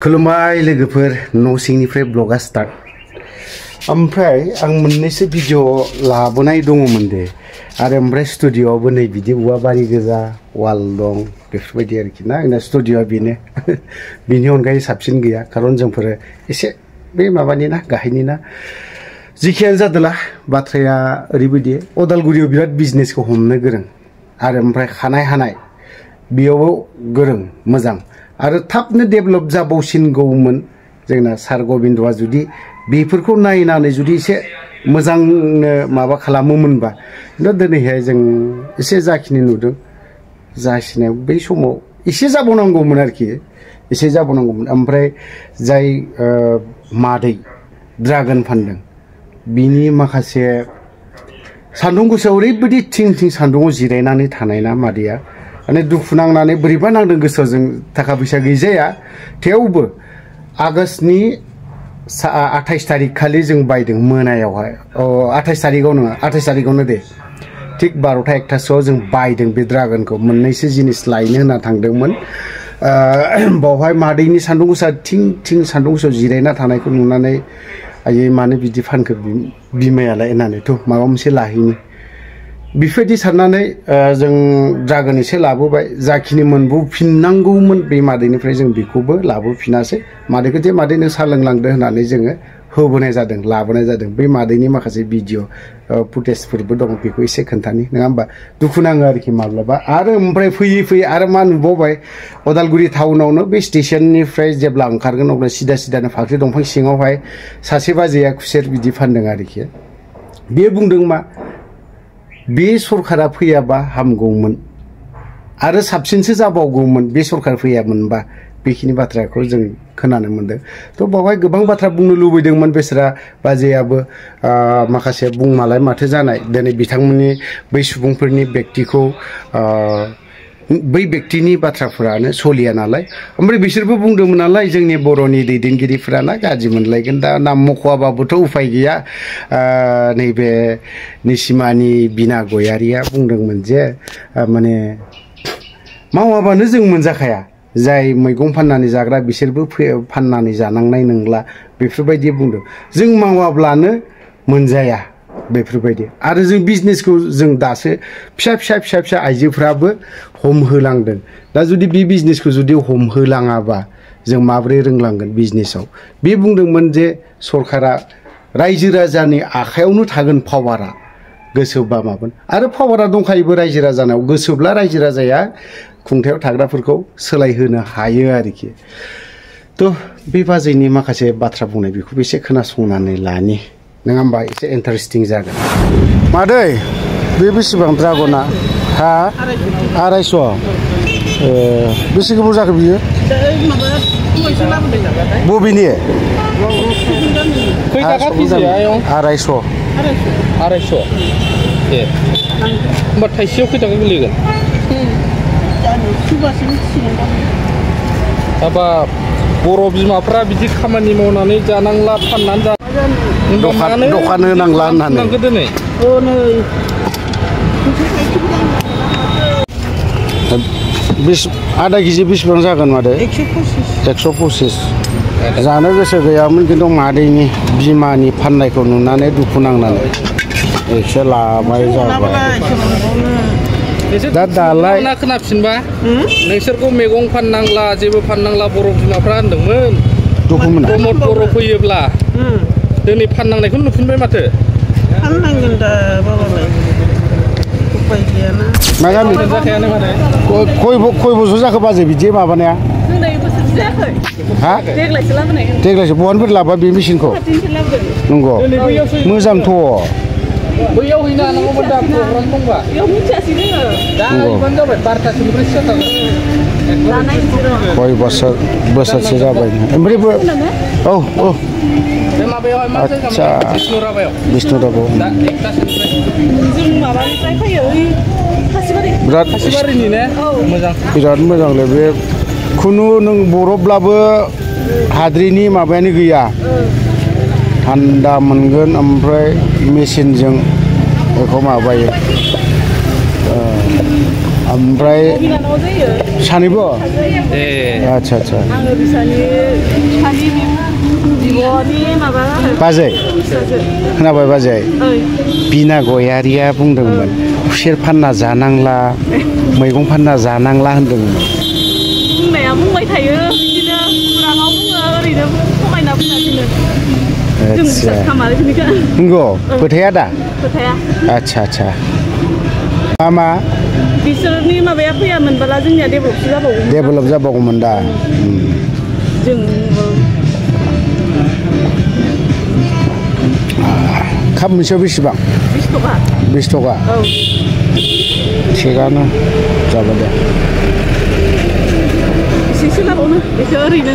खुलुमबाय लोगोफोर न' सिंनिफ्राय ब्लगा स्टार्ट ओमफ्राय आं मोननैसो भिडिअ लाबोनाय दङमोन दे आरो ओमफ्राय स्टुडिअआवबो नै बिदि औवाबारि गोजा वाल दं बेफोरबायदि आरोखि ना आंना स्टुडिअआ बेनो बिनि अनगायै साबसिन गैया खारन जोंफोर एसे बे माबानि ना गाहायनि ना जिखियानो जादोला बाथ्राया ओरैबायदि अदालगुरियाव बिराद बिजनेसखौ हमनो गोरों आरो ओमफ्राय खानाय हानाय बेयावबो गोरों मोजां आरो थाबनो डेभेलप जाबावसिनगौमोन जोंना सार गबिन्दआ जुदि बेफोरखौ नायनानै जुदि एसे मोजांनो माबा खालामोमोनबा दा दिनैहाय जों एसे जाखिनि नुदों जासिनायाव बै समाव एसे जाबावनांगौमोन आरोखि एसे जाबावनांगौमोन ओमफ्राय जाय मादै ड्रागन फानदों बिनि माखासे सान्दुं गोसायाव ओरैबायदि थिं थिं सान्दुङाव जिरायनानै थानाय ना मादैया माने दुखु नांनानै बोरैबा नांदों गोसोआव जों थाखा फैसा गैजाया थेवबो आगष्टनि 28 तारिख खालि जों बायदों मोनायावहाय 28 तारिखआव नङा 28 तारिखआवनो दे थिग 12टा 1टासोआव जों बायदों बे ड्रागनखौ मोननैसो जिनिस लायनो होनना थांदोंमोन बावहाय मादैनि सान्दुं गोसा थिं थिं सान्दुं गोसायाव जिरायना थानायखौ नुनानै आयै मानो बिदि फानखो बिमायालाय होननानैथ' माबा मोनसे लाहैनि बेफोरबायदि साननानै जों ड्रागन एसे लाबोबाय जाखिनि मोनबोफिननांगौमोन बे मादैनिफ्राय जों बेखौबो लाबोफिनासै मादैखौ जे मादै नों साहा लोंलांदो होननानै जोङो होबोनाय जादों लाबोनाय जादों बे मादैनि माखासे भिडिअ फुटेजफोरबो दं बेखौ एसे खोन्थानि नङा होमबा दुखु नाङो आरोखि माब्लाबा आरो ओमफ्राय फैयै फैयै आरो मा नुबावबाय अदालगुरि टाउनावनो बे स्टेशननिफ्राय जेब्ला ओंखारगोन अब्ला सिदा सिदानो फाख्रि दंफां सिङावहाय सासे बाजैया खुसेर बिदि फानदों आरोखि बे बुंदों मा बे सरकारा फैयाबा हामगौमोन आरो साबसिनसो जाबावगौमोन बे सरकार फैयामोनबा बेखिनि बाथ्राखौ जों खोनानो मोनदों थ' बावहाय गोबां बाथ्रा बुंनो लुबैदोंमोन बेसोरा बाजैयाबो माखासे बुंमालाय माथो जानाय दिनै बिथांमोननि बै सुबुंफोरनि व्यक्तिखौ बै व्यक्तिनि बाथ्राफोरानो सलिया नालाय ओमफ्राय बिसोरबो बुंदोंमोन नालाय जोंनि बर'नि दैदेनगिरिफोराना गाज्रि मोनलायगोन दा नाम मख'आबाबोथ' उफाय गैया नैबे निसिमानि बिना गयारिया बुंदोंमोन जे माने मावाबानो जों मोनजाखाया जाय मैगं फाननानै जाग्रा बिसोरबो फाननानै जानांनाय नंला बेफोरबायदि बुंदों जों मावाब्लानो मोनजाया बेफोरबायदि आरो जों बिजनेसखौ जों दासो फिसा आइजोफ्राबो हमहोलांदों दा जुदि बे बिजनेसखौ जुदि हमहोलाङाबा जों माबोरै रोंलांगोन बिजनेसाव बे बुंदोंमोन जे सरकारा रायजो राजानि आखायावनो थागोन पावारा गोसोबा मागोन आरो पावारा दंखायोबो रायजो राजानाव गोसोब्ला रायजो राजाया खुंथायाव थाग्राफोरखौ सोलायहोनो हायो आरोखि थ' बे बाजैनि माखासे बाथ्रा बुंनाय बेखौबो एसे खोनासंनानै लानि नङा होमबा एसे इन्टारेस्टिं जागोन मादै बे बेसेबां ड्रागना हा 250 बेसे गोबाव जाखो बियो बबेनि 250 ए होमबा थाइसेयाव खै थाखा गोलैगोन हाबा बर' बिमाफ्रा बिदि खामानि मावनानै जानांला फाननानै दखान होनांला होननानै दिनै आधा केजि बेसेबां जागोन मादै 125 जानो गोसो गैयामोन खिन्थु मादैनि बिमानि फाननायखौ नुनानै दुखु नांनानै एसे लाबाय जाबाय दा दालाय खोनाफिनबा नोंसोरखौ मैगं फाननांला जेबो फाननांला बर' बिमाफ्रा होनदोंमोन दुखु मोना प्रमद बर' फैयोब्ला दिनै फाननांनायखौ नुफिनबाय माथो फाननांगोन दा बाबालाय उपाय गैयाना मा गामि जाखायानो माने खय बोसोर जाखो बाजै बिदि माबानाया जोंना बोसोरसे जायाखै हा देग्लायसो लाबोनाय देग्लायसो बहानिफ्राय लाबोआ बे मेसिनखौ नंगौ मोजांथ' बैयाव हैनो हानांगौमोन दा प्रग्राम दंबा बेयाव मिथियासै जोङो दा हैबानो जाबाय 12टासोनिफ्राय स्टार्ट जागोन कय बोसोरसे जाबाय ओमफ्रायबो औ बे माबायावहाय मा आदसा बिष्णु राभायाव दा 1टासोनिफ्राय जों माबानिफ्राय फैयो बिराद खासिबारिनि ने मोजां बिराद मोजांलै बे खुनु नों बरफब्लाबो हाद्रिनि माबायानो गैया थान्दा मोनगोन ओमफ्राय मेसिनजों बेखौ माबायो ओमफ्राय बिनानाव जायो सानैबो ए आच्छा आच्छा आङो बिसानि सानि बिब'नि माबा आरो बाजै फिसाजो खोनाबाय बाजै ओइ बिना गयारिया बुंदोंमोन खुसेर फानना जानांला मैगं फानना जानांला होनदोंमोन बुंनाया बुंबाय थायो बिदिनो खुराङाव बुङो ओरैनो समायना बुंना दोनो जों बिसास खामारो बिनिखा नंगौ फोथाया दा खोथाया आच्छा आच्छा मा बिसोरनि माबाया फैयामोनबोला जोंनिया डेभेलपसो जाबावगौमोन डेभेलप जाबावगौमोन दा जों काप मोनसेयाव बेसेबां 20 टका 20 टका औ थिगानो जाबाय दे एसेसो लाबावनो बेखौ ओरैनो